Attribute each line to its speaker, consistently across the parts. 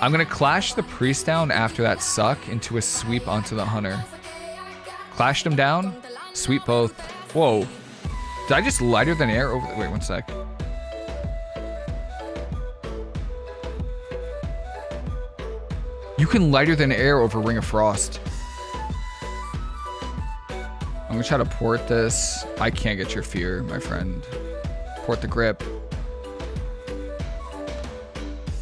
Speaker 1: I'm going to clash the priest down after that suck into a sweep onto the hunter. Clashed him down, sweep both. Whoa. Did I just lighter than air over? Wait, one sec. You can lighter than air over Ring of Frost. I'm gonna try to port this. I can't get your fear, my friend. Port the grip.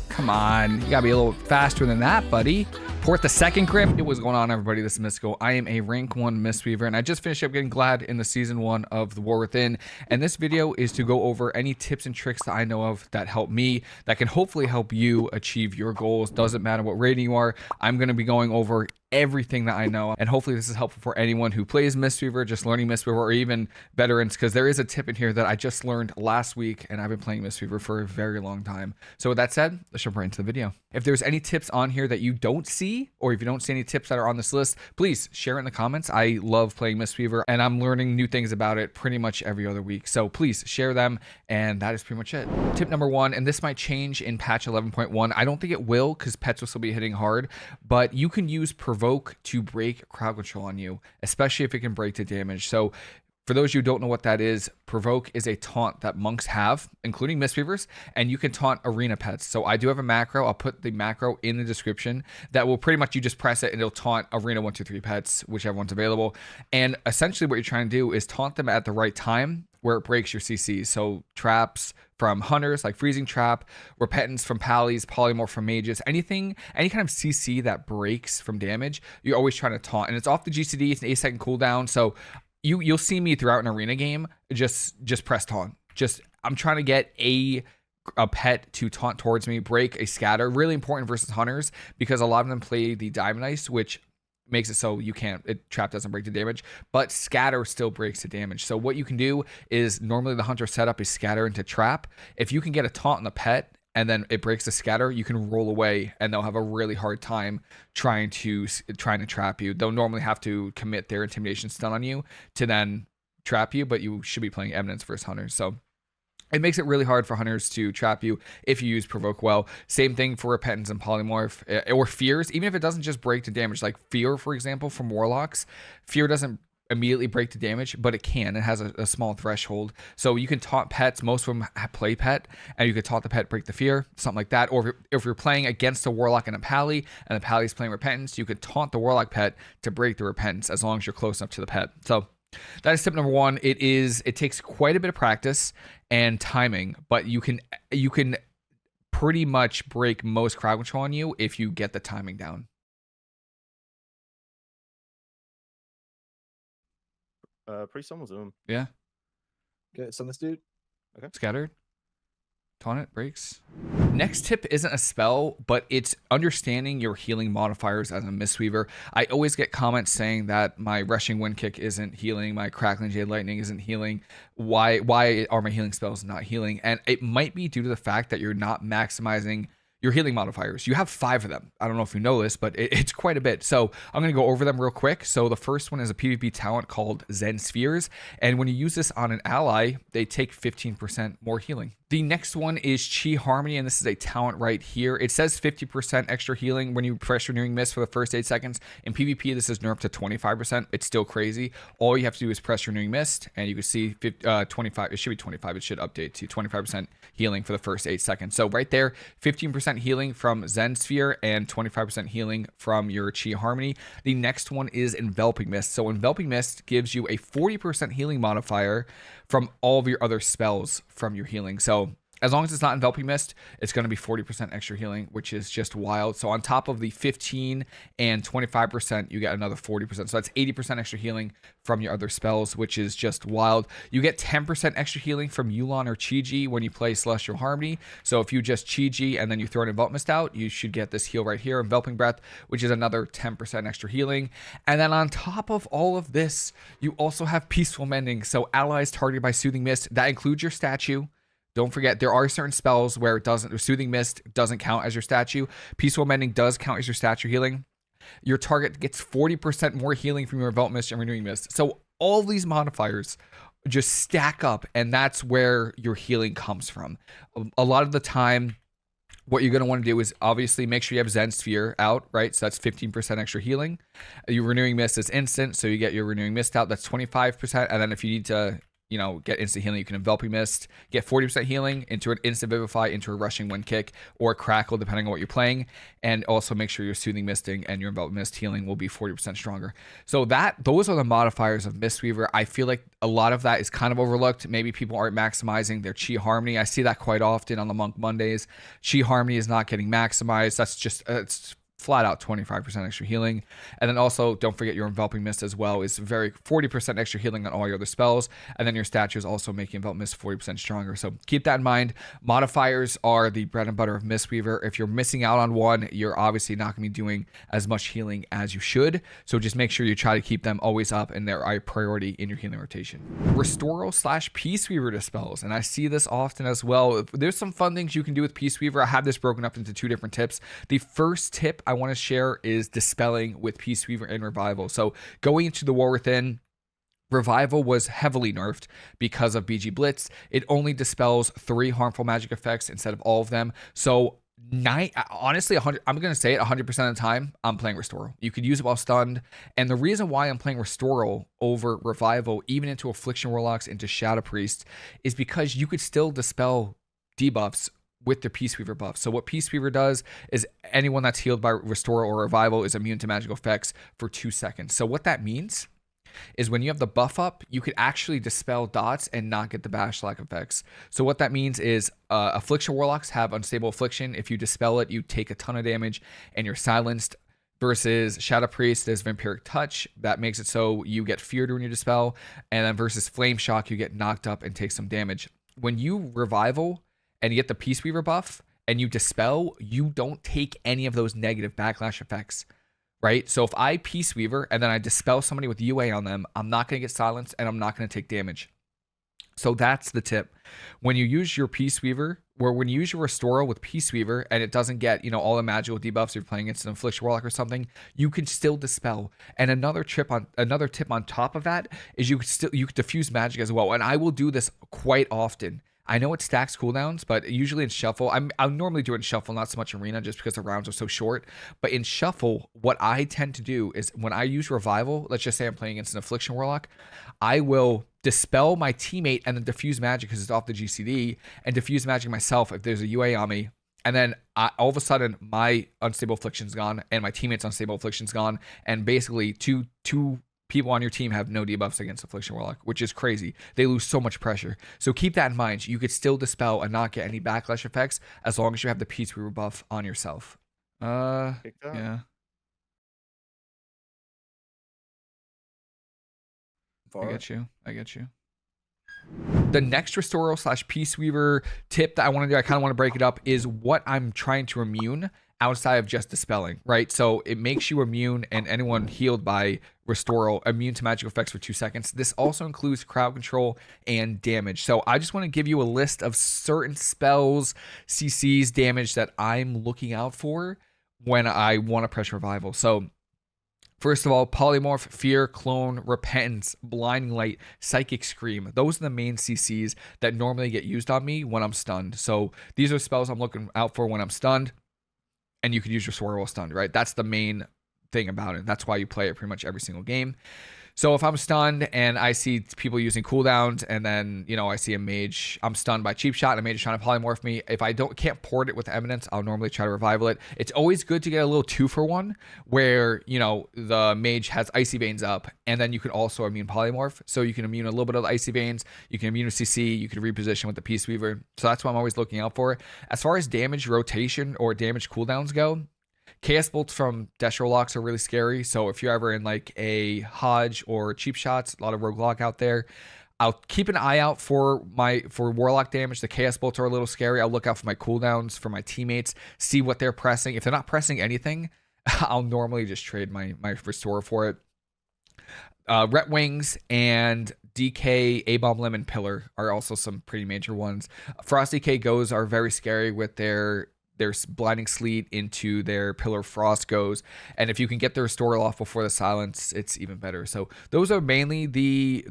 Speaker 1: Come on, you gotta be a little faster than that, buddy. Port the second grip. Hey, what's going on, everybody? This is Mystical. I am a rank 1 Mistweaver, and I just finished up getting glad in the season 1 of the War Within. And this video is to go over any tips and tricks that I know of that help me, that can hopefully help you achieve your goals. Doesn't matter what rating you are. I'm gonna be going over everything that I know, and hopefully this is helpful for anyone who plays Mistweaver, just learning Mistweaver, or even veterans, because there is a tip in here that I just learned last week, and I've been playing Mistweaver for a very long time. So with that said, let's jump right into the video. If there's any tips on here that you don't see, or if you don't see any tips that are on this list, please share it in the comments. I love playing Mistweaver, and I'm learning new things about it pretty much every other week. So please share them, and that is pretty much it. Tip number 1, and this might change in patch 11.1. I don't think it will, because pets will still be hitting hard, but you can use Provoke to break crowd control on you, especially if it can break to damage. So for those of you who don't know what that is, Provoke is a taunt that monks have, including Mistweavers, and you can taunt arena pets. So I do have a macro. I'll put the macro in the description that will pretty much, you just press it and it'll taunt arena 1, 2, 3 pets, whichever one's available. And essentially what you're trying to do is taunt them at the right time where it breaks your CCs. So traps from hunters like freezing trap, repentance from pallies, polymorph from mages, any kind of CC that breaks from damage, you're always trying to taunt. And it's off the GCD, it's an 8-second cooldown. So you'll see me throughout an arena game just press taunt. I'm trying to get a pet to taunt towards me, break a scatter. Really important versus hunters, because a lot of them play the Diamond Ice, which makes it so trap doesn't break the damage, but scatter still breaks the damage. So what you can do is, normally the hunter setup is scatter into trap. If you can get a taunt on the pet and then it breaks the scatter, you can roll away and they'll have a really hard time trying to trap you. They'll normally have to commit their intimidation stun on you to then trap you, but you should be playing Eminence versus hunters. So it makes it really hard for hunters to trap you if you use Provoke well. Same thing for Repentance and Polymorph, or Fears. Even if it doesn't just break to damage, like Fear, for example, from Warlocks. Fear doesn't immediately break to damage, but it can. It has a small threshold. So you can taunt pets. Most of them play pet, and you can taunt the pet, break the fear, something like that. Or if you're playing against a Warlock and a Pally, and the Pally's playing Repentance, you could taunt the Warlock pet to break the Repentance, as long as you're close enough to the pet. So that is tip number 1. It takes quite a bit of practice and timing, but you can pretty much break most crowd control on you if you get the timing down.
Speaker 2: Priest on Zoom.
Speaker 1: Yeah.
Speaker 3: Okay, send this dude.
Speaker 1: Okay. Scattered. Taunt it, breaks. Next tip isn't a spell, but it's understanding your healing modifiers as a Mistweaver. I always get comments saying that my Rushing Wind Kick isn't healing, my Crackling Jade Lightning isn't healing. Why are my healing spells not healing? And it might be due to the fact that you're not maximizing your healing modifiers. You have 5 of them. I don't know if you know this, but it's quite a bit. So I'm going to go over them real quick. So the first one is a PvP talent called Zen Spheres. And when you use this on an ally, they take 15% more healing. The next one is Chi Harmony, and this is a talent right here. It says 50% extra healing when you press Renewing Mist for the first 8 seconds. In PvP, this is nerfed to 25%. It's still crazy. All you have to do is press Renewing Mist, and you can see 25. It should be 25. It should update to 25% healing for the first 8 seconds. So right there, 15% healing from Zen Sphere and 25% healing from your Chi Harmony. The next one is Enveloping Mist. So Enveloping Mist gives you a 40% healing modifier from all of your other spells from your healing. So as long as it's not Enveloping Mist, it's going to be 40% extra healing, which is just wild. So on top of the 15 and 25%, you get another 40%. So that's 80% extra healing from your other spells, which is just wild. You get 10% extra healing from Yulon or Chi-Ji when you play Celestial Harmony. So if you just Chi-Ji and then you throw an Envelop Mist out, you should get this heal right here, Enveloping Breath, which is another 10% extra healing. And then on top of all of this, you also have Peaceful Mending. So allies targeted by Soothing Mist, that includes your statue. Don't forget, there are certain spells where Soothing Mist doesn't count as your statue. Peaceful Mending does count as your statue healing. Your target gets 40% more healing from your Envelop Mist and Renewing Mist. So all these modifiers just stack up, and that's where your healing comes from. A lot of the time, what you're going to want to do is obviously make sure you have Zen Sphere out, right? So that's 15% extra healing. Your Renewing Mist is instant, so you get your Renewing Mist out. That's 25%. And then if you need to, you know, get instant healing, you can Enveloping Mist, get 40% healing into an Instant Vivify, into a Rushing Wind Kick, or Crackle, depending on what you're playing. And also make sure your Soothing Misting and your Enveloping Mist healing will be 40% stronger. So those are the modifiers of Mistweaver. I feel like a lot of that is kind of overlooked. Maybe people aren't maximizing their Chi Harmony. I see that quite often on the Monk Mondays. Chi Harmony is not getting maximized. That's just, it's flat out 25% extra healing. And then also don't forget your Enveloping Mist as well is 40% extra healing on all your other spells. And then your statue is also making Enveloping Mist 40% stronger. So keep that in mind. Modifiers are the bread and butter of Mistweaver. If you're missing out on one, you're obviously not going to be doing as much healing as you should. So just make sure you try to keep them always up and they're a priority in your healing rotation. Restoral / Peaceweaver Dispels. And I see this often as well. There's some fun things you can do with Peaceweaver. I have this broken up into 2 different tips. The first tip I want to share is dispelling with Peaceweaver and Revival. So going into the War Within, Revival was heavily nerfed because of BG Blitz. It only dispels 3 harmful magic effects instead of all of them. So honestly, 100, I'm going to say it 100% of the time, I'm playing Restoral. You could use it while stunned. And the reason why I'm playing Restoral over Revival, even into Affliction Warlocks, into Shadow Priest, is because you could still dispel debuffs with the Peaceweaver buff. So what Peaceweaver does is anyone that's healed by Restore or Revival is immune to magical effects for 2 seconds. So what that means is when you have the buff up, you could actually dispel dots and not get the bash lack effects. So what that means is Affliction Warlocks have Unstable Affliction. If you dispel it, you take a ton of damage and you're silenced. Versus Shadow Priest, there's Vampiric Touch. That makes it so you get feared when you dispel. And then versus Flame Shock, you get knocked up and take some damage. When you Revival and you get the Peaceweaver buff and you dispel, you don't take any of those negative backlash effects, right? So if I Peaceweaver and then I dispel somebody with UA on them, I'm not going to get silenced and I'm not going to take damage. So that's the tip. When you use your Peaceweaver, or when you use your Restoral with Peaceweaver and it doesn't get, you know, all the magical debuffs, if you're playing against an Affliction Warlock or something, you can still dispel. And another tip on top of that is you could diffuse magic as well. And I will do this quite often. I know it stacks cooldowns, but usually in Shuffle, I'll normally do it in Shuffle, not so much Arena, just because the rounds are so short. But in Shuffle, what I tend to do is when I use Revival, let's just say I'm playing against an Affliction Warlock, I will dispel my teammate and then diffuse magic because it's off the GCD, and diffuse magic myself if there's a UA on me. And then all of a sudden, my Unstable Affliction's gone, and my teammate's Unstable Affliction's gone, and basically two people on your team have no debuffs against Affliction Warlock, which is crazy. They lose so much pressure. So keep that in mind. You could still dispel and not get any backlash effects as long as you have the Peaceweaver buff on yourself. Yeah. I get you. The next Restoral / Peaceweaver tip that I want to do, I kind of want to break it up, is what I'm trying to immune outside of just dispelling, right? So it makes you immune, and anyone healed by Restoral immune to magical effects for 2 seconds. This also includes crowd control and damage. So I just want to give you a list of certain spells, CCs, damage that I'm looking out for when I want to press Revival. So first of all, Polymorph, Fear, Clone, Repentance, Blinding Light, Psychic Scream. Those are the main CCs that normally get used on me when I'm stunned. So these are spells I'm looking out for when I'm stunned. And you can use your sword while stunned, right? That's the main thing about it. That's why you play it pretty much every single game. So if I'm stunned and I see people using cooldowns, and then, you know, I see a mage, I'm stunned by Cheap Shot, and a mage is trying to polymorph me. If I can't port it with Eminence, I'll normally try to revival it. It's always good to get a little 2-for-1 where, you know, the mage has Icy Veins up, and then you can also immune polymorph. So you can immune a little bit of the Icy Veins, you can immune a CC, you can reposition with the Peaceweaver. So that's what I'm always looking out for. As far as damage rotation or damage cooldowns go, Chaos Bolts from Destro Locks are really scary. So if you're ever in like a Hodge or Cheap Shots, a lot of Rogue Lock out there, I'll keep an eye out for Warlock damage. The Chaos Bolts are a little scary. I'll look out for my cooldowns for my teammates, see what they're pressing. If they're not pressing anything, I'll normally just trade my Restore for it. Ret Wings and DK, A-Bomb Limb, and Pillar are also some pretty major ones. Frosty K Goes are very scary with their Blinding Sleet into their Pillar Frost goes, and if you can get the Restore off before the silence, it's even better. So those are mainly the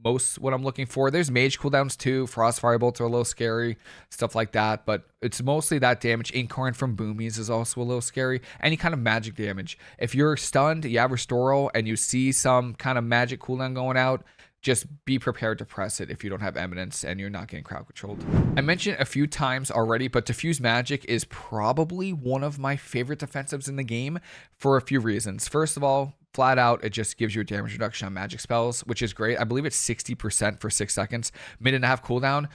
Speaker 1: what I'm looking for. There's mage cooldowns too. Frost firebolts are a little scary, stuff like that, but it's mostly that damage. Incarn from boomies is also a little scary. Any kind of magic damage. If you're stunned, you have Restoral, and you see some kind of magic cooldown going out, just be prepared to press it if you don't have Eminence and you're not getting crowd controlled. I mentioned a few times already, but Diffuse Magic is probably one of my favorite defensives in the game for a few reasons. First of all, flat out, it just gives you a damage reduction on magic spells, which is great. I believe it's 60% for 6 seconds, minute and a half cooldown.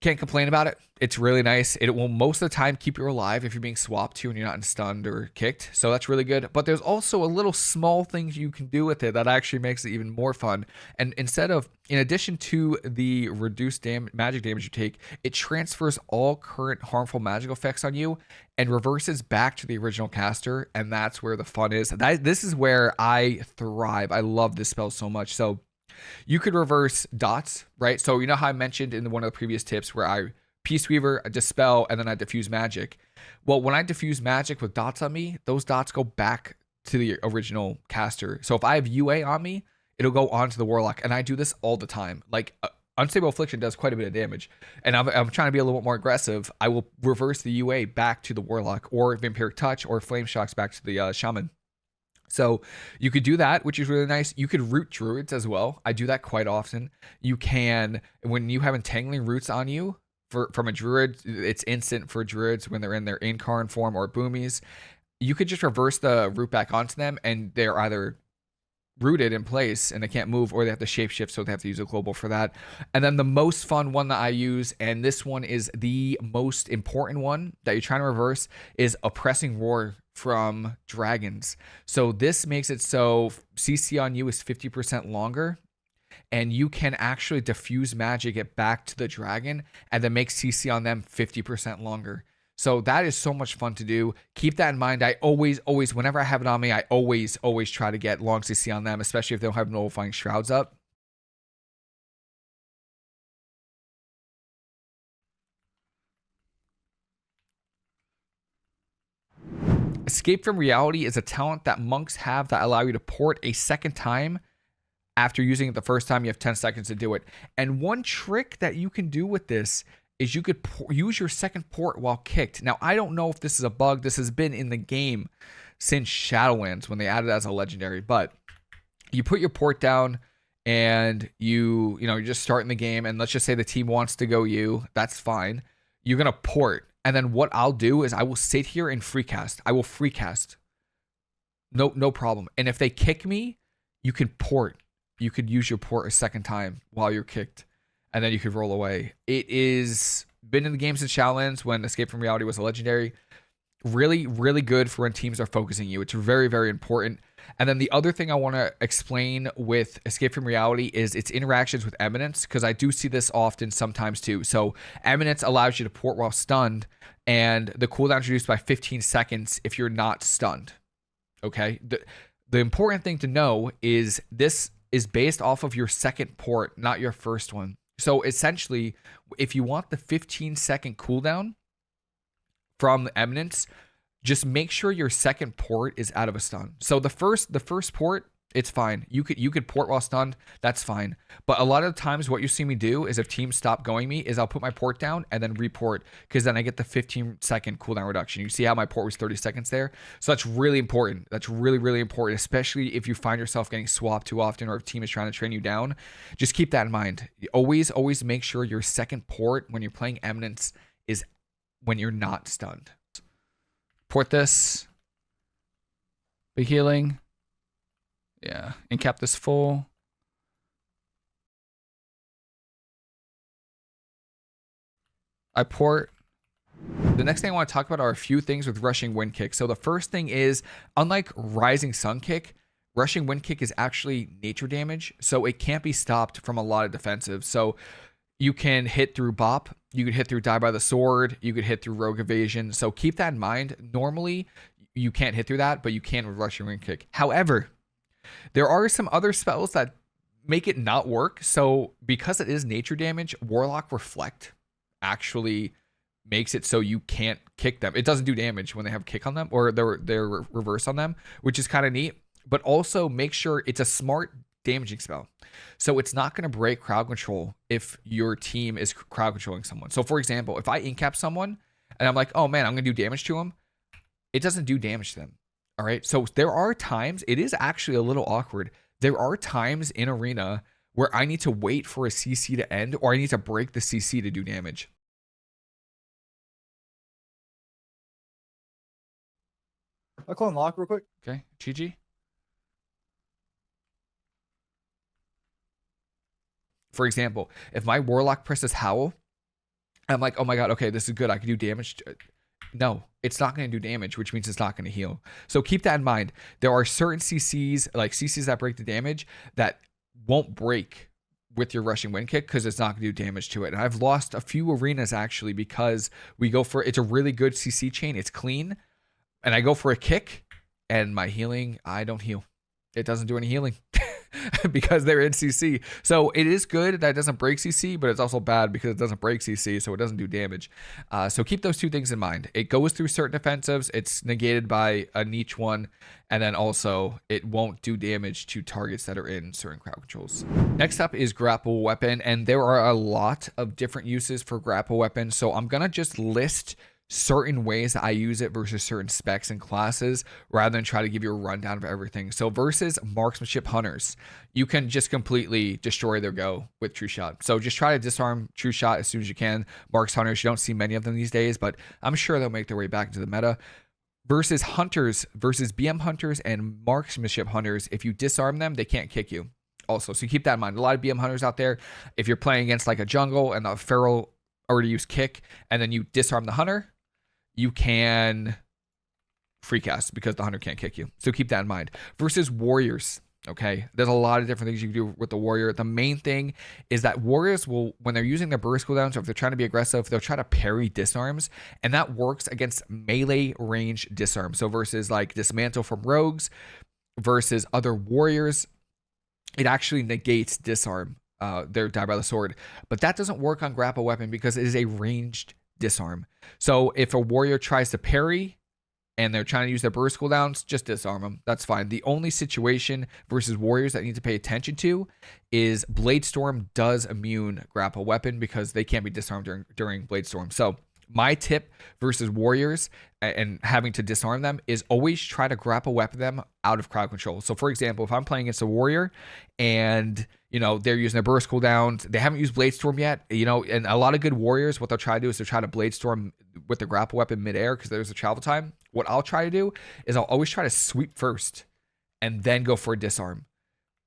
Speaker 1: Can't complain about it. It's really nice. It will most of the time keep you alive if you're being swapped to and you're not stunned or kicked. So that's really good. But there's also a little small things you can do with it that actually makes it even more fun. And in addition to the reduced magic damage you take, it transfers all current harmful magical effects on you and reverses back to the original caster. And that's where the fun is. This is where I thrive. I love this spell so much. So you could reverse dots, right? So you know how I mentioned in one of the previous tips where I Peaceweaver, I Dispel, and then I Diffuse Magic. Well, when I Diffuse Magic with dots on me, those dots go back to the original caster. So if I have UA on me, it'll go onto the Warlock, and I do this all the time. Like Unstable Affliction does quite a bit of damage, and I'm trying to be a little bit more aggressive. I will reverse the UA back to the Warlock, or Vampiric Touch, or Flame Shocks back to the Shaman. So you could do that, which is really nice. You could root druids as well. I do that quite often. You can, when you have entangling roots on you from a druid, it's instant for druids when they're in their incarn form or boomies. You could just reverse the root back onto them, and they're either rooted in place and they can't move, or they have to shapeshift, so they have to use a global for that. And then the most fun one that I use, and this one is the most important one that you're trying to reverse, is Oppressing Roar from dragons. So this makes it so CC on you is 50% longer, and you can actually diffuse magic it back to the dragon and then make CC on them 50% longer. So that is so much fun to do. Keep that in mind. I always, whenever I have it on me, I always try to get long CC on them, especially if they don't have Nullifying Shrouds up. Escape from Reality is a talent that monks have that allow you to port a second time. After using it the first time, you have 10 seconds to do it. And one trick that you can do with this is you could use your second port while kicked. Now, I don't know if this is a bug. This has been in the game since Shadowlands when they added it as a legendary. But you put your port down and you're just starting the game. And let's just say the team wants to go you. That's fine. You're going to port. And then what I'll do is I will sit here and free cast. I will free cast. No problem. And if they kick me, you can port. You could use your port a second time while you're kicked, and then you could roll away. It is been in the game since Shadowlands when Escape from Reality was a legendary. Really, really good for when teams are focusing you. It's very, very important. And then the other thing I want to explain with Escape from Reality is its interactions with Eminence, because I do see this often sometimes too. So Eminence allows you to port while stunned, and the cooldown is reduced by 15 seconds if you're not stunned. Okay? The important thing to know is this is based off of your second port, not your first one. So essentially, if you want the 15-second cooldown from the Eminence, just make sure your second port is out of a stun. So the first port, it's fine. You could port while stunned, that's fine. But a lot of the times what you see me do is if teams stop going me is I'll put my port down and then report, because then I get the 15-second cooldown reduction. You see how my port was 30 seconds there? So that's really important. That's really, really important, especially if you find yourself getting swapped too often or if team is trying to train you down. Just keep that in mind. Always make sure your second port when you're playing Eminence is when you're not stunned. Port this. Big healing. Yeah, and cap this full. I port. The next thing I want to talk about are a few things with Rushing Wind Kick. So the first thing is, unlike Rising Sun Kick, Rushing Wind Kick is actually nature damage, so it can't be stopped from a lot of defensives. So you can hit through Bop, you could hit through Die by the Sword, you could hit through Rogue Evasion. So keep that in mind. Normally, you can't hit through that, but you can with Rushing Wind Kick. However, there are some other spells that make it not work. So because it is nature damage, Warlock Reflect actually makes it so you can't kick them. It doesn't do damage when they have kick on them or their reverse on them, which is kind of neat. But also make sure it's a smart damaging spell. So it's not going to break crowd control if your team is crowd controlling someone. So for example, if I incap someone and I'm like, oh man, I'm going to do damage to him, it doesn't do damage to them. All right. So there are times, it is actually a little awkward. There are times in arena where I need to wait for a CC to end, or I need to break the CC to do damage.
Speaker 3: I'll call him lock real quick.
Speaker 1: Okay. GG. For example, if my warlock presses howl, I'm like, oh my god, okay, this is good. I can do damage. No, it's not going to do damage, which means it's not going to heal. So keep that in mind. There are certain CCs, like CCs that break the damage, that won't break with your rushing wind kick because it's not going to do damage to it. And I've lost a few arenas actually because we go for, it's a really good CC chain. It's clean. And I go for a kick and my healing, I don't heal. It doesn't do any healing because they're in CC. So it is good that it doesn't break CC, but it's also bad because it doesn't break CC, so it doesn't do damage. So keep those two things in mind. It goes through certain defensives. It's negated by a niche one. And then also it won't do damage to targets that are in certain crowd controls. Next up is Grapple Weapon. And there are a lot of different uses for Grapple Weapon. So I'm going to just list certain ways that I use it versus certain specs and classes rather than try to give you a rundown of everything. So versus marksmanship hunters, you can just completely destroy their go with True Shot. So just try to disarm True Shot as soon as you can. Marks hunters, you don't see many of them these days, but I'm sure they'll make their way back into the meta. Versus hunters, versus BM hunters and marksmanship hunters, if you disarm them, they can't kick you. Also, so keep that in mind. A lot of BM hunters out there, if you're playing against like a jungle and the feral already used kick and then you disarm the hunter, you can free cast because the hunter can't kick you. So keep that in mind. Versus warriors, okay? There's a lot of different things you can do with the warrior. The main thing is that warriors will, when they're using their burst cooldowns or if they're trying to be aggressive, they'll try to parry disarms, and that works against melee range disarm. So versus like dismantle from rogues versus other warriors, it actually negates disarm. They're die by the sword. But that doesn't work on Grapple Weapon because it is a ranged disarm. So if a warrior tries to parry and they're trying to use their burst cooldowns, just disarm them. That's fine. The only situation versus warriors that need to pay attention to is Blade Storm does immune Grapple Weapon because they can't be disarmed during Blade Storm. So my tip versus warriors and having to disarm them is always try to Grapple Weapon them out of crowd control. So for example, if I'm playing against a warrior and you know they're using their burst cooldowns, they haven't used Blade Storm yet, you know, and a lot of good warriors, what they'll try to do is they'll try to Blade Storm with the Grapple Weapon midair because there's a travel time. What I'll try to do is I'll always try to sweep first and then go for a disarm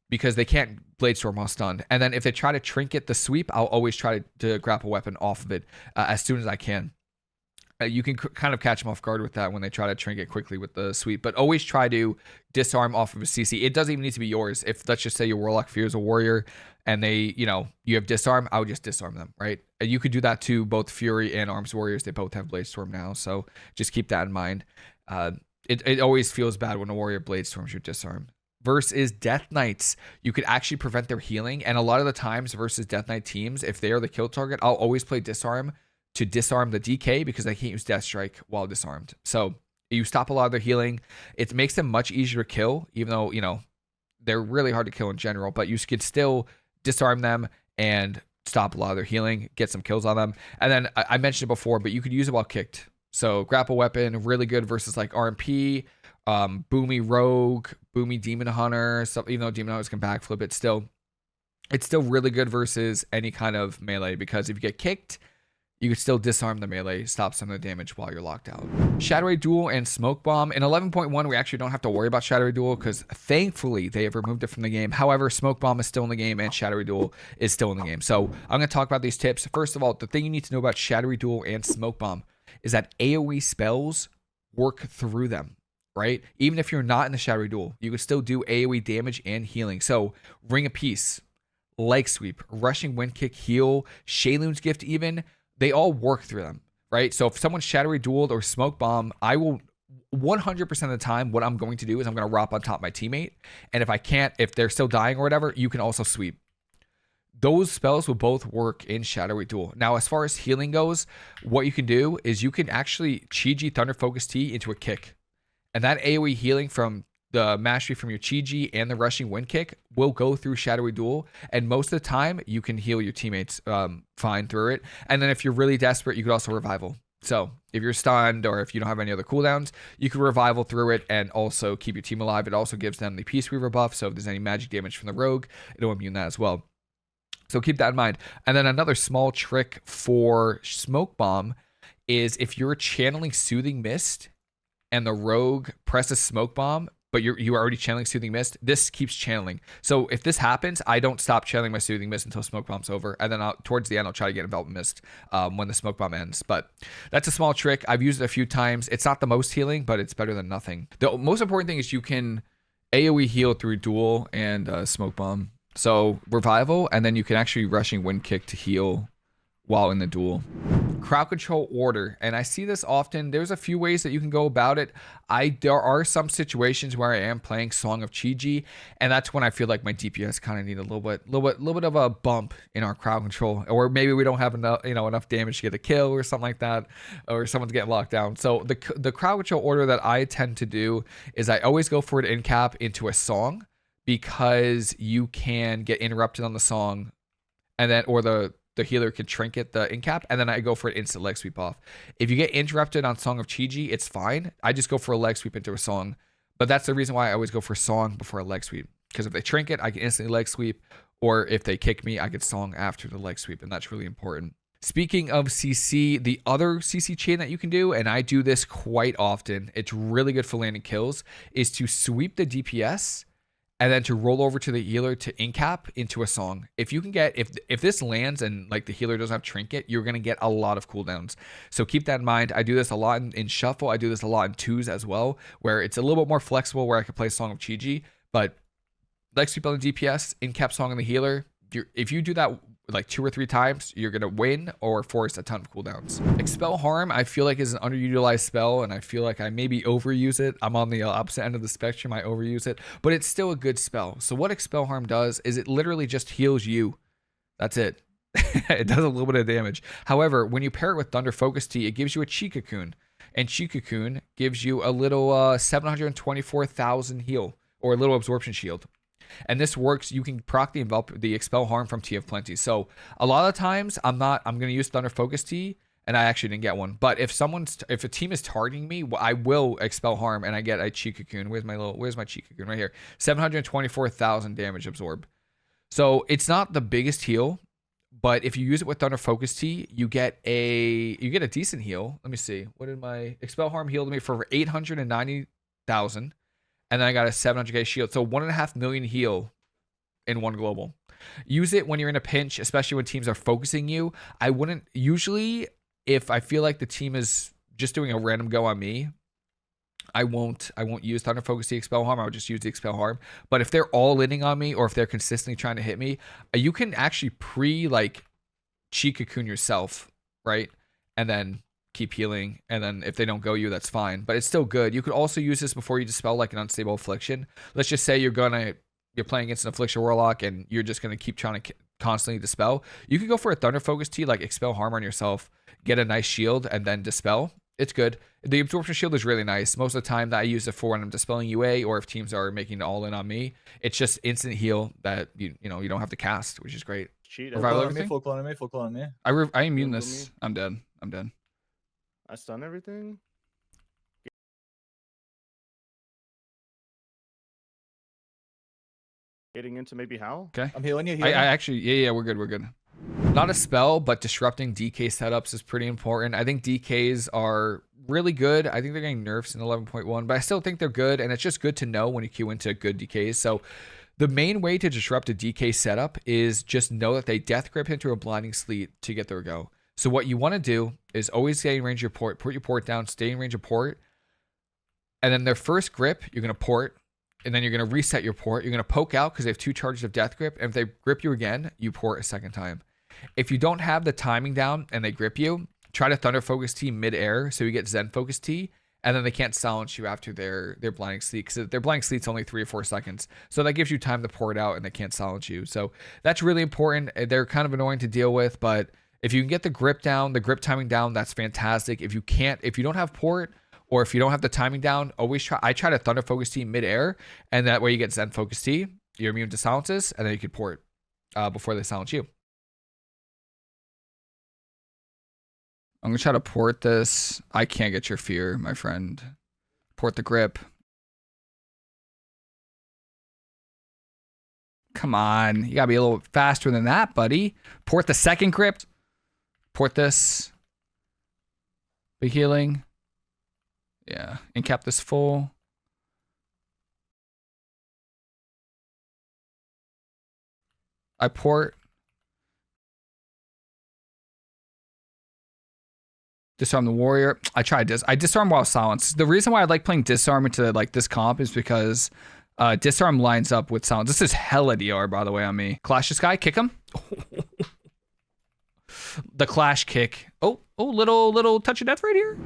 Speaker 1: because they can't Blade Storm while stunned. And then if they try to trinket the sweep, I'll always try to Grapple Weapon off of it as soon as I can. You can kind of catch them off guard with that when they try to trinket quickly with the sweep, but always try to disarm off of a CC. It doesn't even need to be yours. If let's just say your Warlock fears a warrior and they, you know, you have disarm, I would just disarm them, right? And you could do that to both Fury and Arms Warriors. They both have Blade Storm now, so just keep that in mind. It always feels bad when a warrior Blade Storms your disarm. Versus Death Knights, you could actually prevent their healing, and a lot of the times versus Death Knight teams, if they are the kill target, I'll always play disarm to disarm the DK because they can't use Death Strike while disarmed. So you stop a lot of their healing. It makes them much easier to kill, even though, you know, they're really hard to kill in general, but you can still disarm them and stop a lot of their healing, get some kills on them. And then I mentioned it before, but you could use it while kicked. So Grapple Weapon, really good versus like RMP, Boomy Rogue, Boomy Demon Hunter. So even though Demon Hunters can backflip, it's still really good versus any kind of melee because if you get kicked, you could still disarm the melee, stop some of the damage while you're locked out. Shadowy Duel and Smoke Bomb. In 11.1, we actually don't have to worry about Shadowy Duel because thankfully they have removed it from the game. However, Smoke Bomb is still in the game and Shadowy Duel is still in the game. So I'm going to talk about these tips. First of all, the thing you need to know about Shadowy Duel and Smoke Bomb is that AoE spells work through them, right? Even if you're not in the Shadowy Duel, you can still do AoE damage and healing. So Ring of Peace, Leg Sweep, Rushing Wind Kick, Heal, Shayloon's Gift even, they all work through them, right? So if someone's Shadowy Dueled or Smoke Bomb, I will 100% of the time, what I'm going to do is I'm going to ROP on top of my teammate. And if I can't, if they're still dying or whatever, you can also sweep. Those spells will both work in Shadowy Duel. Now, as far as healing goes, what you can do is you can actually Chi-Ji Thunder Focus Tea into a kick. And that AoE healing from the mastery from your Chi and the rushing wind kick will go through Shadowy Duel, and most of the time you can heal your teammates fine through it. And then if you're really desperate, you could also revival. So if you're stunned or if you don't have any other cooldowns, you can revival through it and also keep your team alive. It also gives them the Peaceweaver buff, so if there's any magic damage from the rogue, it'll immune that as well. So keep that in mind. And then another small trick for Smoke Bomb is if you're channeling Soothing Mist and the rogue presses Smoke Bomb, but you are already channeling Soothing Mist, this keeps channeling. So if this happens, I don't stop channeling my Soothing Mist until Smoke Bomb's over. And then towards the end, I'll try to get Enveloping Mist when the Smoke Bomb ends. But that's a small trick. I've used it a few times. It's not the most healing, but it's better than nothing. The most important thing is you can AoE heal through Duel and Smoke Bomb. So Revival, and then you can actually Rushing Wind Kick to heal while in the Duel. Crowd control order, and I see this often. There's a few ways that you can go about it. There are some situations where I am playing Song of Chi, and that's when I feel like my DPS kind of need a little bit of a bump in our crowd control, or maybe we don't have enough damage to get a kill or something like that, or someone's getting locked down. So the crowd control order that I tend to do is I always go for an in cap into a song, because you can get interrupted on the song, and then the healer can trinket the incap, and then I go for an instant leg sweep off. If you get interrupted on Song of Chi, it's fine. I just go for a leg sweep into a song. But that's the reason why I always go for song before a leg sweep. Because if they trinket, I can instantly leg sweep. Or if they kick me, I get song after the leg sweep. And that's really important. Speaking of CC, the other CC chain that you can do, and I do this quite often, it's really good for landing kills, is to sweep the DPS and then to roll over to the healer to incap into a song. If you can get, if this lands and like the healer doesn't have trinket, you're going to get a lot of cooldowns. So keep that in mind. I do this a lot in shuffle. I do this a lot in twos as well, where it's a little bit more flexible, where I can play Song of Chi, but leg sweep on the DPS, incap song on the healer. If you do that like 2 or 3 times, you're gonna win or force a ton of cooldowns. Expel Harm, I feel like, is an underutilized spell, and I feel like I maybe overuse it. I'm on the opposite end of the spectrum. I overuse it, but it's still a good spell. So what Expel Harm does is it literally just heals you. That's it. It does a little bit of damage. However, when you pair it with Thunder Focus Tea, it gives you a Chi Cocoon, and Chi Cocoon gives you a little 724,000 heal, or a little absorption shield. And this works. You can proc the Expel Harm from Tea of Plenty. So a lot of the times I'm going to use Thunder Focus Tea, and I actually didn't get one. But if a team is targeting me, I will Expel Harm and I get a Chi Cocoon. Where's my Chi Cocoon? Right here. 724,000 damage absorb. So it's not the biggest heal, but if you use it with Thunder Focus Tea, you get a decent heal. Let me see. What did my Expel Harm heal me for 890,000? And then I got a 700k shield. So 1.5 million heal in one global. Use it when you're in a pinch, especially when teams are focusing you. I wouldn't usually, if I feel like the team is just doing a random go on me, I won't use Thunder Focus the Expel Harm. I would just use the Expel Harm. But if they're all inning on me, or if they're consistently trying to hit me, you can actually Chi Cocoon yourself, right? And then keep healing, and then if they don't go you, that's fine, but it's still good. You could also use this before you dispel like an unstable affliction. Let's just say you're playing against an affliction warlock and you're just gonna keep trying to constantly dispel. You could go for a Thunder Focus Tea, like Expel Harm on yourself, get a nice shield, and then dispel. It's good. The absorption shield is really nice. Most of the time that I use it for when I'm dispelling UA, or if teams are making it all in on me, it's just instant heal that you don't have to cast, which is great.
Speaker 2: Cheat.
Speaker 3: Full clone on me.
Speaker 1: I immune this. I'm dead.
Speaker 2: I stun everything. Getting into maybe how?
Speaker 1: Okay.
Speaker 3: I'm healing you.
Speaker 1: I actually, yeah, we're good. Not a spell, but disrupting DK setups is pretty important. I think DKs are really good. I think they're getting nerfs in 11.1, but I still think they're good, and it's just good to know when you queue into good DKs. So the main way to disrupt a DK setup is just know that they death grip into a blinding sleet to get their go. So what you want to do is always stay in range of your port, put your port down, stay in range of port, and then their first grip, you're going to port, and then you're going to reset your port. You're going to poke out because they have 2 charges of death grip, and if they grip you again, you port a second time. If you don't have the timing down and they grip you, try to Thunder Focus Tea mid-air so you get Zen Focus Tea, and then they can't silence you after their blinding sleep, because their blinding sleep's only 3 or 4 seconds. So that gives you time to port out, and they can't silence you. So that's really important. They're kind of annoying to deal with, but if you can get the grip down, the grip timing down, that's fantastic. If you don't have port, Or if you don't have the timing down, I try to Thunder Focus Tea midair, and that way you get Zen Focus Tea, you're immune to silences, and then you can port before they silence you. I'm gonna try to port this. I can't get your fear, my friend. Port the grip. Come on, you gotta be a little faster than that, buddy. Port the second grip. Port this. Big healing. Yeah, and cap this full. I port. Disarm the warrior. I tried this. I disarm while silence. The reason why I like playing disarm into like this comp is because disarm lines up with silence. This is hella DR, by the way, on me. Clash this guy. Kick him. The clash kick. Oh, little touch of death right here.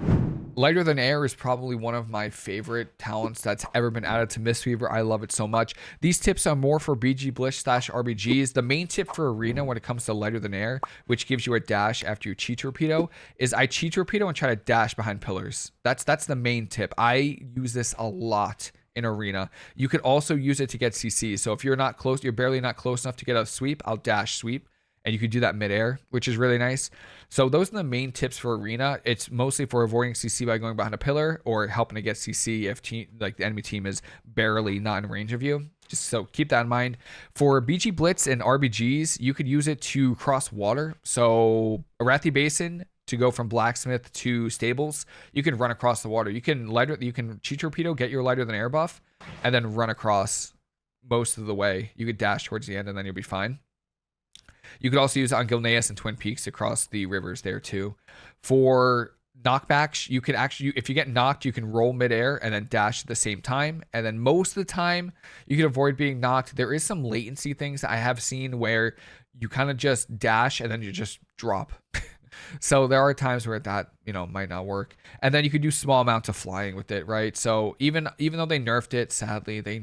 Speaker 1: Lighter Than Air is probably one of my favorite talents that's ever been added to Mistweaver. I love it so much. These tips are more for BG Blish / RBGs. The main tip for Arena when it comes to Lighter Than Air, which gives you a dash after you Chi Torpedo, is I Chi Torpedo and try to dash behind pillars. That's the main tip. I use this a lot in Arena. You could also use it to get CC. So if you're not close, you're barely not close enough to get a sweep, I'll dash sweep. And you could do that midair, which is really nice. So those are the main tips for Arena. It's mostly for avoiding CC by going behind a pillar or helping to get CC if the enemy team is barely not in range of you. Just so keep that in mind. For BG Blitz and RBGs, you could use it to cross water. So Arathi Basin to go from Blacksmith to Stables, you can run across the water. You can Chi Torpedo, get your Lighter Than Air buff, and then run across most of the way. You could dash towards the end and then you'll be fine. You could also use it on Gilneas and Twin Peaks across the rivers there too. For knockbacks, you can actually, if you get knocked, you can roll midair and then dash at the same time. And then most of the time, you can avoid being knocked. There is some latency things I have seen where you kind of just dash and then you just drop. So there are times where that, might not work. And then you could do small amounts of flying with it, right? So even though they nerfed it, sadly, they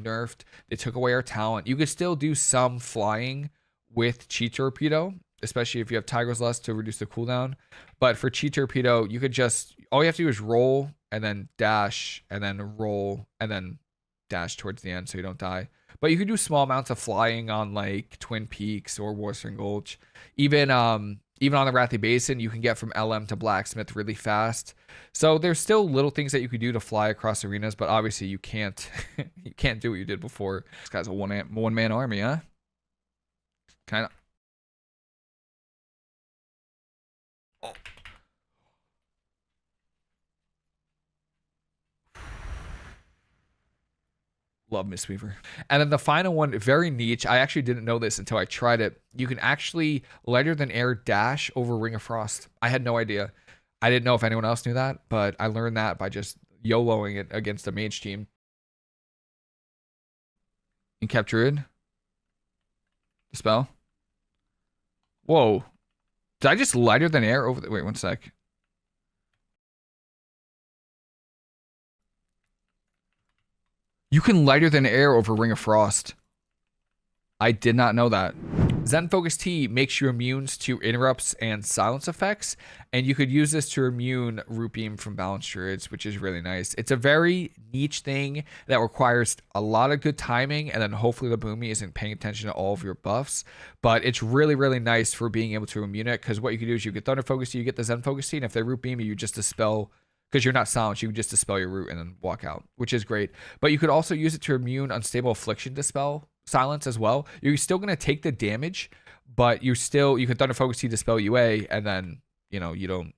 Speaker 1: took away our talent. You could still do some flying with Chi Torpedo, especially if you have Tiger's Lust to reduce the cooldown. But for Chi Torpedo, you could all you have to do is roll and then dash and then roll and then dash towards the end so you don't die. But you could do small amounts of flying on like Twin Peaks or Warstring Gulch. Even on the Arathi Basin, you can get from LM to Blacksmith really fast. So there's still little things that you could do to fly across arenas, but obviously you can't do what you did before. This guy's a one-man army, huh? Kind of. Oh. Love Mistweaver. And then the final one, very niche. I actually didn't know this until I tried it. You can actually Lighter Than Air dash over Ring of Frost. I had no idea. I didn't know if anyone else knew that, but I learned that by just YOLOing it against a mage team. And kept Druid. Dispel. Whoa. Did I just Lighter Than Air over the... Wait, one sec. You can Lighter Than Air over Ring of Frost. I did not know that. Zen Focus Tea makes you immune to interrupts and silence effects, and you could use this to immune Root Beam from Balanced Druids, which is really nice. It's a very niche thing that requires a lot of good timing, and then hopefully the Boomy isn't paying attention to all of your buffs, but it's really, really nice for being able to immune it, because what you can do is you get Thunder Focus Tea, you get the Zen Focus Tea, and if they Root Beam you, just dispel, because you're not silenced, you can just dispel your root and then walk out, which is great. But you could also use it to immune Unstable Affliction Dispel silence as well. You're still going to take the damage, but you can Thunder Focus Tea dispel UA, and then you don't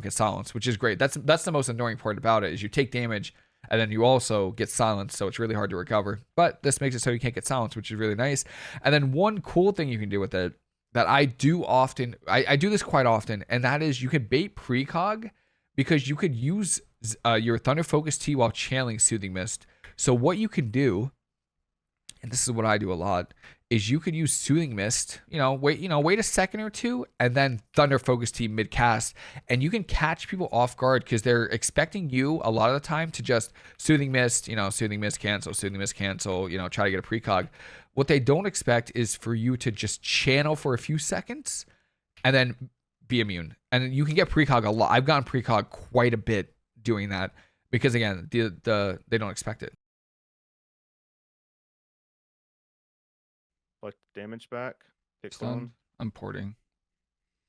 Speaker 1: get silenced, which is great. That's the most annoying part about it, is you take damage and then you also get silenced, so it's really hard to recover. But this makes it so you can't get silenced, which is really nice. And then one cool thing you can do with it that I do often, I do this quite often, and that is you could bait precog, because you could use your Thunder Focus Tea while channeling Soothing Mist. So what you can do, and this is what I do a lot, is you could use Soothing Mist, wait a second or two, and then Thunder Focus Tea mid-cast, and you can catch people off guard because they're expecting you a lot of the time to just Soothing Mist, Soothing Mist cancel, try to get a precog. What they don't expect is for you to just channel for a few seconds and then be immune. And you can get precog a lot. I've gotten precog quite a bit doing that because again, they don't expect it.
Speaker 2: Like damage back. Take
Speaker 1: Stun.
Speaker 2: clone.
Speaker 1: I'm porting.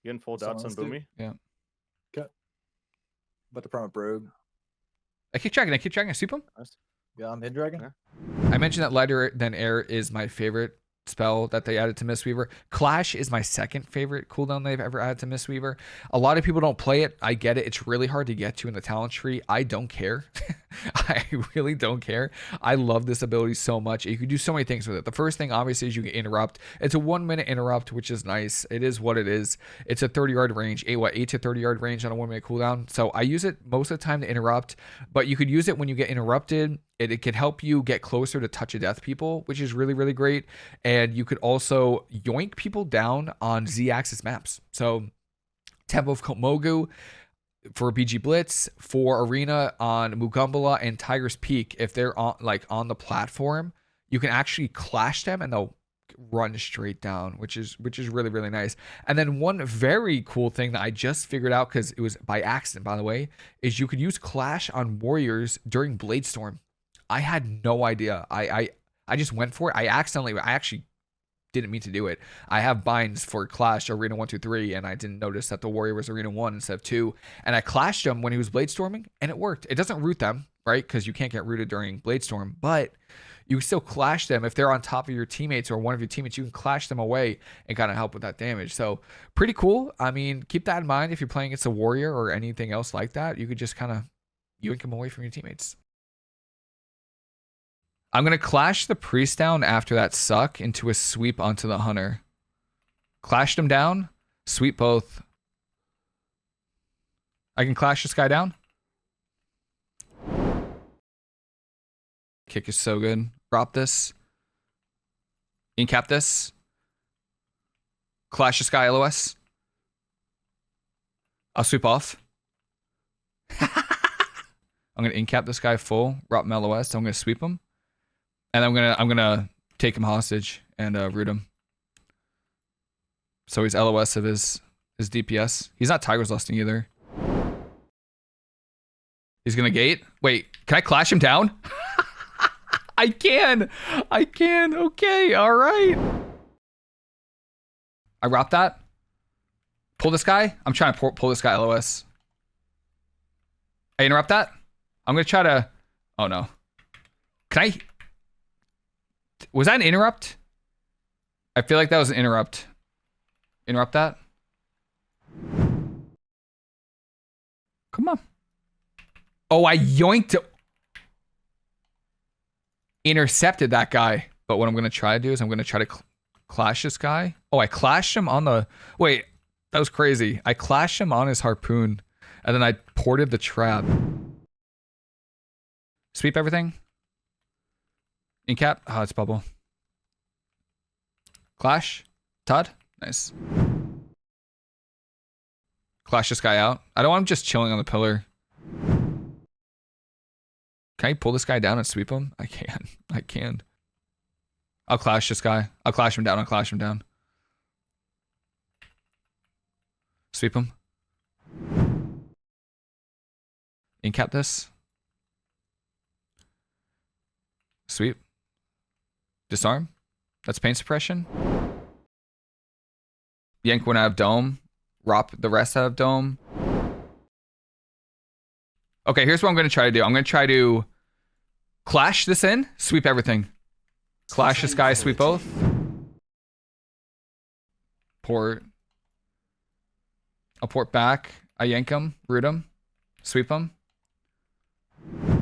Speaker 2: Getting full
Speaker 3: Stun
Speaker 2: dots
Speaker 3: on
Speaker 2: on
Speaker 3: this dude?
Speaker 2: Boomy.
Speaker 1: Yeah.
Speaker 3: Okay. About to prime a Brogue.
Speaker 1: I keep tracking. I sweep him.
Speaker 2: Nice.
Speaker 3: Yeah, I'm Hidden Dragon.
Speaker 2: Yeah.
Speaker 1: I mentioned that Lighter Than Air is my favorite spell that they added to Mistweaver. Clash is my second favorite cooldown they've ever added to Mistweaver. A lot of people don't play it. I get it. It's really hard to get to in the talent tree. I don't care. I really don't care. I love this ability so much. You can do so many things with it. The first thing, obviously, is you can interrupt. It's a 1 minute interrupt, which is nice. It is what it is. It's a 30-yard range, 8 to 30-yard range on a 1 minute cooldown. So I use it most of the time to interrupt, but you could use it when you get interrupted. It can help you get closer to touch of death people, which is really, really great. And you could also yoink people down on Z-axis maps. So Temple of Komogu for BG Blitz, for Arena on Mugumbala and Tiger's Peak, if they're on the platform, you can actually clash them and they'll run straight down, which is really, really nice. And then one very cool thing that I just figured out, because it was by accident, by the way, is you could use Clash on warriors during Bladestorm. I had no idea. I just went for it. I actually didn't mean to do it. I have binds for Clash Arena 1, 2, 3, and I didn't notice that the warrior was Arena 1 instead of 2. And I clashed him when he was Bladestorming, and it worked. It doesn't root them, right? Because you can't get rooted during Bladestorm, but you can still clash them. If they're on top of your teammates or one of your teammates, you can clash them away and kind of help with that damage. So pretty cool. I mean, keep that in mind if you're playing against a warrior or anything else like that. You could just kind of yoink them away from your teammates. I'm going to clash the priest down after that suck into a sweep onto the hunter. Clash them down, sweep both. I can clash this guy down. Kick is so good. Drop this. Incap this. Clash this guy LOS. I'll sweep off. I'm going to incap this guy full. Drop him LOS. So I'm going to sweep him. And I'm gonna take him hostage and root him. So he's LOS of his DPS. He's not Tiger's Lusting either. He's gonna gate. Wait, can I clash him down? I can. Okay, all right. I rock that. Pull this guy. I'm trying to pull this guy LOS. I interrupt that. I'm gonna try to. Oh no. Can I? Was that an interrupt? I feel like that was an interrupt. Interrupt that. Come on. Oh, I yoinked it. Intercepted that guy. But what I'm going to try to do is I'm going to try to clash this guy. Oh, I clashed him on the... Wait, that was crazy. I clashed him on his harpoon. And then I ported the trap. Sweep everything. Incap. Oh, it's bubble. Clash. Todd. Nice. Clash this guy out. I don't want him just chilling on the pillar. Can I pull this guy down and sweep him? I can. I can. I'll clash this guy. I'll clash him down. I'll clash him down. Sweep him. Incap this. Sweep. Disarm. That's pain suppression. Yank one out of dome. Rop the rest out of dome. Okay, here's what I'm going to try to do. I'm going to try to clash this in. Sweep everything. Clash this guy. Sweep both. Port. I'll port back. I yank him. Root him. Sweep him.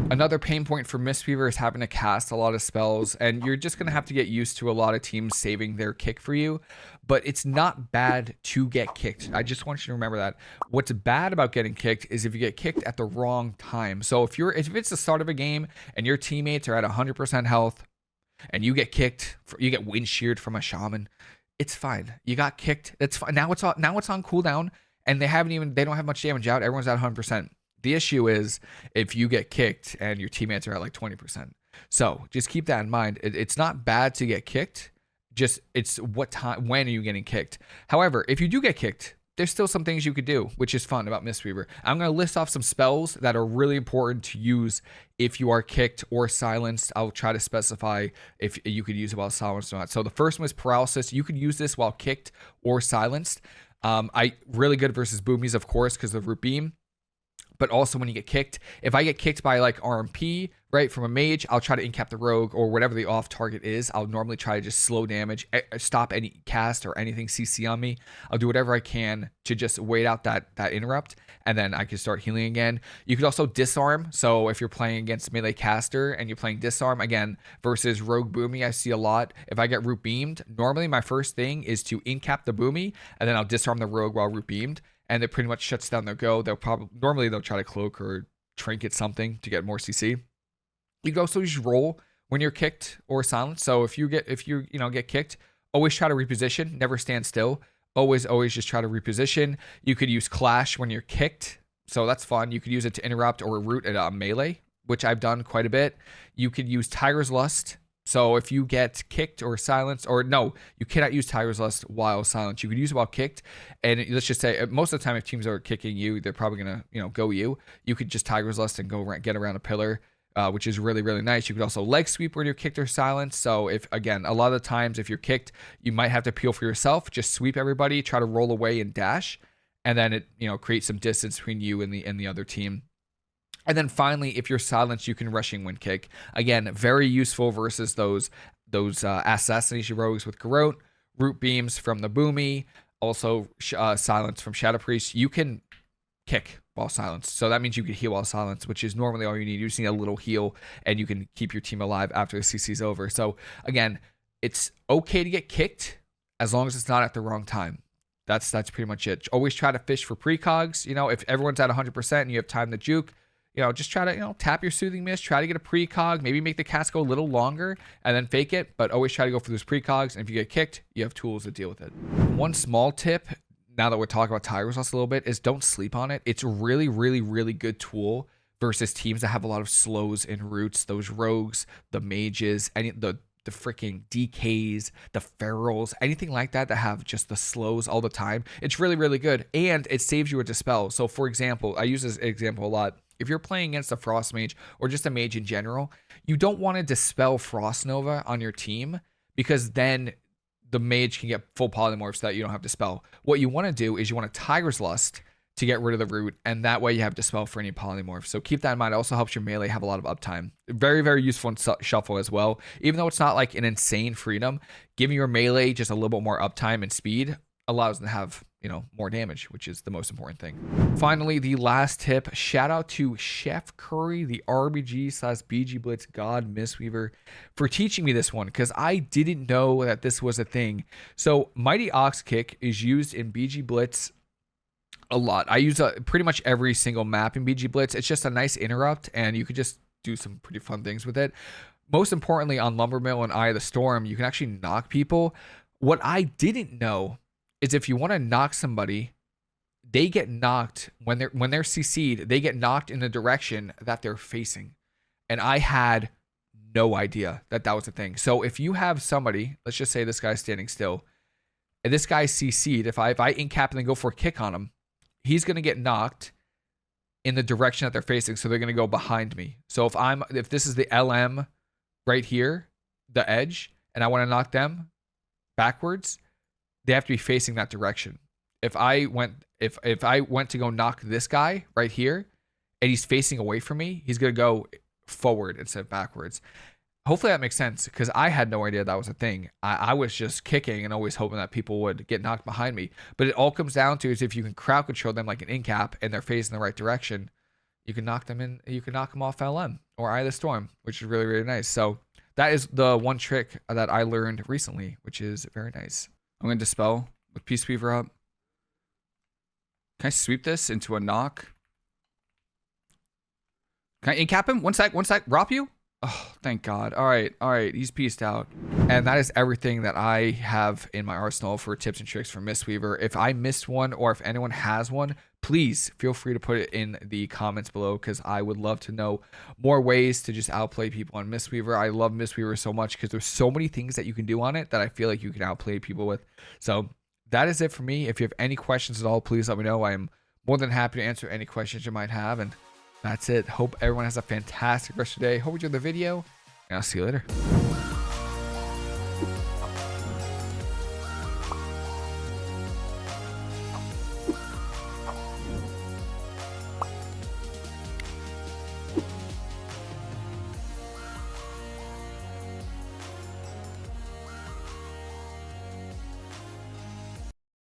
Speaker 1: Another pain point for Mistweaver is having to cast a lot of spells, and you're just going to have to get used to a lot of teams saving their kick for you, but it's not bad to get kicked. I just want you to remember that. What's bad about getting kicked is if you get kicked at the wrong time. So if it's the start of a game and your teammates are at 100% health and you get kicked, you get wind sheared from a shaman, it's fine. You got kicked. It's fine. Now it's on cooldown, and they don't have much damage out. Everyone's at 100%. The issue is if you get kicked and your teammates are at like 20%. So just keep that in mind. It's not bad to get kicked. Just it's what time, when are you getting kicked? However, if you do get kicked there's still some things you could do, which is fun about Mistweaver. I'm going to list off some spells that are really important to use if you are kicked or silenced. I'll try to specify if you could use it while silenced or not. So the first one is paralysis. You could use this while kicked or silenced. Really good versus boomies, of course, because of the root beam. But also when you get kicked, if I get kicked by like RMP, right, from a mage, I'll try to incap the rogue or whatever the off target is. I'll normally try to just slow damage, stop any cast or anything CC on me. I'll do whatever I can to just wait out that interrupt, and then I can start healing again. You could also disarm. So if you're playing against melee caster and you're playing disarm, again, versus rogue boomy, I see a lot. If I get root beamed, normally my first thing is to incap the boomy, and then I'll disarm the rogue while root beamed. And it pretty much shuts down their go. Normally they'll try to cloak or trinket something to get more CC. You can also just roll when you're kicked or silenced. So if you get kicked, always try to reposition, never stand still. Always just try to reposition. You could use clash when you're kicked, so that's fun. You could use it to interrupt or root at a melee, which I've done quite a bit. You could use Tiger's Lust. So if you get kicked or silenced, or no, you cannot use Tiger's Lust while silenced. You could use it while kicked, and let's just say most of the time if teams are kicking you, they're probably gonna go you. You could just Tiger's Lust and go get around a pillar, which is really, really nice. You could also leg sweep when you're kicked or silenced. So if, again, a lot of the times if you're kicked, you might have to peel for yourself. Just sweep everybody, try to roll away and dash, and then it creates some distance between you and the other team. And then finally, if you're silenced, you can rushing wind kick. Again, very useful versus those assassination rogues with Garrote, root beams from the boomy, also silence from Shadow Priest. You can kick while silenced. So that means you can heal while silenced, which is normally all you need. You just need a little heal, and you can keep your team alive after the CC is over. So again, it's okay to get kicked as long as it's not at the wrong time. That's pretty much it. Always try to fish for precogs. If everyone's at 100% and you have time to juke, just try to, tap your Soothing Mist, try to get a precog, maybe make the cast go a little longer and then fake it, but always try to go for those precogs. And if you get kicked, you have tools to deal with it. One small tip, now that we're talking about Tiger's Lust a little bit, is don't sleep on it. It's a really, really, really good tool versus teams that have a lot of slows and roots, those rogues, the mages, the freaking DKs, the ferals, anything like that have just the slows all the time. It's really, really good, and it saves you a dispel. So for example, I use this example a lot. If you're playing against a Frost Mage or just a mage in general, you don't want to dispel Frost Nova on your team, because then the mage can get full polymorphs that you don't have dispel. What you want to do is you want to Tiger's Lust to get rid of the root, and that way you have dispel for any polymorph. So keep that in mind. It also helps your melee have a lot of uptime. Very, very useful in shuffle as well. Even though it's not like an insane freedom, giving your melee just a little bit more uptime and speed allows them to have more damage, which is the most important thing. Finally, the last tip, shout out to Chef Curry, the RBG/BG Blitz God Mistweaver, for teaching me this one, because I didn't know that this was a thing. So Mighty Ox Kick is used in BG Blitz a lot. I use pretty much every single map in BG Blitz. It's just a nice interrupt, and you could just do some pretty fun things with it. Most importantly, on Lumbermill and Eye of the Storm, you can actually knock people. What I didn't know is if you want to knock somebody, they get knocked when they're CC'd, they get knocked in the direction that they're facing. And I had no idea that was a thing. So if you have somebody, let's just say this guy's standing still, and this guy's CC'd, if I incap and then go for a kick on him, he's going to get knocked in the direction that they're facing. So they're going to go behind me. So if this is the LM right here, the edge, and I want to knock them backwards, they have to be facing that direction. If I went to go knock this guy right here and he's facing away from me, he's going to go forward instead of backwards. Hopefully that makes sense, because I had no idea that was a thing. I was just kicking and always hoping that people would get knocked behind me. But it all comes down to is if you can crowd control them like an incap and they're facing the right direction, you can knock them in. You can knock them off LM or Eye of the Storm, which is really, really nice. So that is the one trick that I learned recently, which is very nice. I'm going to dispel with Peaceweaver up. Can I sweep this into a knock? Can I incap him? One sec. Rop you? Oh, thank God. All right. He's pieced out. And that is everything that I have in my arsenal for tips and tricks for Mistweaver. If I missed one, or if anyone has one, please feel free to put it in the comments below, because I would love to know more ways to just outplay people on Mistweaver. I love Mistweaver so much because there's so many things that you can do on it that I feel like you can outplay people with. So that is it for me. If you have any questions at all, please let me know. I am more than happy to answer any questions you might have. And that's it. Hope everyone has a fantastic rest of the day. Hope you enjoyed the video, and I'll see you later.